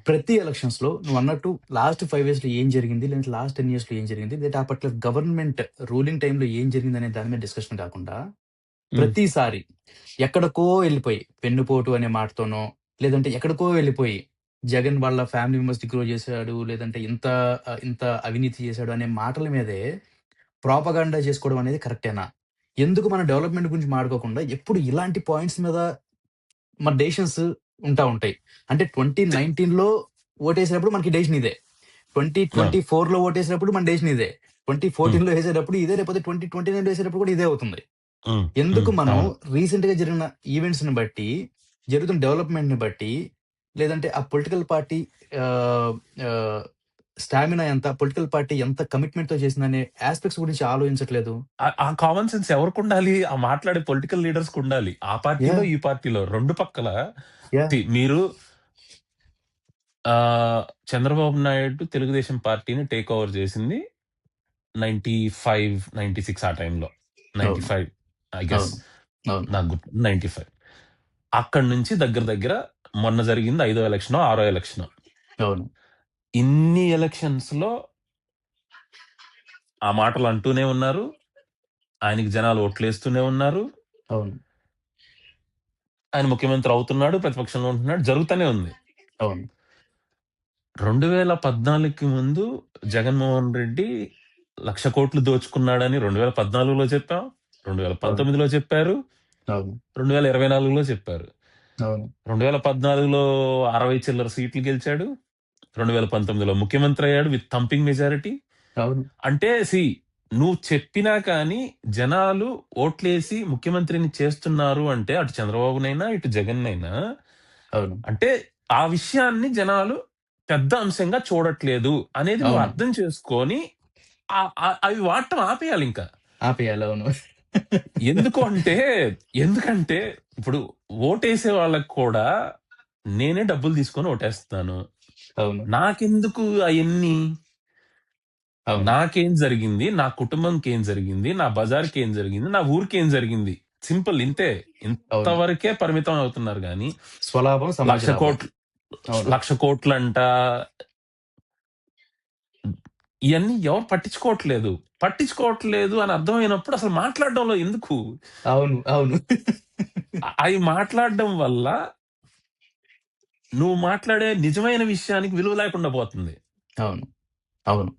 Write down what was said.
ప్రతి ఎలక్షన్స్‌లో నువ్వన్నట్టు లాస్ట్ 5 ఇయర్స్‌లో ఏం జరిగింది? లేదంటే లాస్ట్ 10 ఇయర్స్‌లో ఏం జరిగింది? లేదంటే ఆ పర్టిక్యులర్ గవర్నమెంట్ రూలింగ్ టైమ్‌లో ఏం జరిగిందనే దాని మీద డిస్కషన్ కాకుండా, హ్మ్. ప్రతిసారి ఎక్కడికో ఎళ్ళిపోయి వెన్నుపోటు అనే మాటతోనో, లేదంటే ఎక్కడికో వెళ్ళిపోయి జగన్ వాళ్ళ ఫ్యామిలీ మెంబర్స్‌ని గ్రో చేసాడు, లేదంటే ఇంత అవినీతి చేసాడు అనే మాటల మీదే ప్రాపగాండా చేసుకోవడం అనేది కరెక్టేనా? ఎందుకు మన డెవలప్‌మెంట్ గురించి మాట్లాడుకోకుండా ఎప్పుడు ఇలాంటి పాయింట్స్ మీద మన డెసిషన్స్ ఉంటాయి. అంటే తి 2019లో ఓటేసినప్పుడు మనకి డెసిషన్ ఇదే. అవును. 2024లో ఓటేసినప్పుడు మన డెసిషన్ ఇదే. హ్మ్. 2014లో ఏసేటప్పుడు ఇదే. లేకపోతే 2029లో ఏసేటప్పుడు కూడా ఇదే అవుతుంది. హ్మ్. ఎందుకు హ్మ్. మనం అవును. రీసెంట్‌గా జరిగిన ఈవెంట్స్‌ని బట్టి, జరుగుతున్న డెవలప్‌మెంట్‌ని బట్టి, లేదంటే ఆ పొలిటికల్ పార్టీ ఆహ్, ఆహ్, స్టామినా ఎంత, పొలిటికల్ పార్టీ ఎంత కమిట్మెంట్‌తో చేసిందనే యాస్పెక్ట్స్ గురించి ఆలోచించట్లేదు. ఆ కామన్ సెన్స్ ఎవరికుండాలి? ఆ మాట్లాడే పొలిటికల్ లీడర్స్‌కుండాలి. ఆ పార్టీలో, యాహ్! ఈ పార్టీలో 2 పక్కల యాహ్! మీరు చంద్రబాబు నాయుడు తెలుగుదేశం పార్టీని టేక్ ఓవర్ చేసింది 95, 96 ఆ టైంలో. అవును. 95 ఐ గెస్. అవును. అవును. నాకు గుర్తు 95. అక్కడి నుంచి దగ్గర దగ్గర మొన్న జరిగింది ఐదో ఎలక్షనో, ఆరో ఎలక్షనో. అవును. ఇన్ని ఎలక్షన్స్‌లో ఆ మాటలు అంటూనే ఉన్నారు. ఆయనకి జనాలు ఓట్లేస్తూనే ఉన్నారు. అవును. ఆయన ముఖ్యమంత్రి అవుతున్నాడు. ప్రతిపక్షంలో ఉంటున్నాడు. జరుగుతూనే ఉంది. అవును. 2014కి ముందు జగన్మోహన్ రెడ్డి 1,00,00,000,000 దోచుకున్నాడని 2014లో చెప్పాం. అవును. 2019లో చెప్పారు. అవును. 2024లో చెప్పారు. అవును. 2014లో 60 చిల్లర సీట్లు గెలిచాడు. 2019లో ముఖ్యమంత్రి అయ్యాడు విత్ థంపింగ్ మెజారిటీ. అవును. అంటే నువ్వు చెప్పినా కానీ జనాలు ఓట్లేసి ముఖ్యమంత్రిని చేస్తున్నారు అంటే అటు చంద్రబాబునైనా, ఇటు జగన్‌నైనా అవును. అంటే ఆ విషయాన్ని జనాలు పెద్ద అంశంగా చూడట్లేదు అనేది నువ్వు అవును. అర్థం చేసుకొని అవి వాడటం ఆపేయాలింక. ఆపేయాలి. అవును. ఎందుకు అంటే ఎందుకంటే ఇప్పుడు ఓటేసే వాళ్ళకి కూడా నేనే డబ్బులు తీసుకొని ఓటేస్తున్నాను. అవును. నాకెందుకు అయన్నీ? అవును. నాకేం జరిగింది? నా కుటుంబంకేం జరిగింది? నా బజార్‌కేం జరిగింది? నా ఊరికేం జరిగింది? సింపుల్ ఇంతే. అవును. ఇంతవరకే పరిమితం అవుతున్నారు గానీ, స్వలాభం, సమాజ లాభం. 1,00,00,000 అవును. 1,00,00,000 ఇయన్నీ ఎవరు పట్టించుకోవట్లేదు. పట్టించుకోవట్లేదు అని అర్థమైనప్పుడు అసలు మాట్లాడడంలో ఎందుకు? అవును. అవును. అయి మాట్లాడడం వల్ల నువ్వు మాట్లాడే నిజమైన విషయానికి విలువ లేకుండా పోతుంది. అవును. అవును.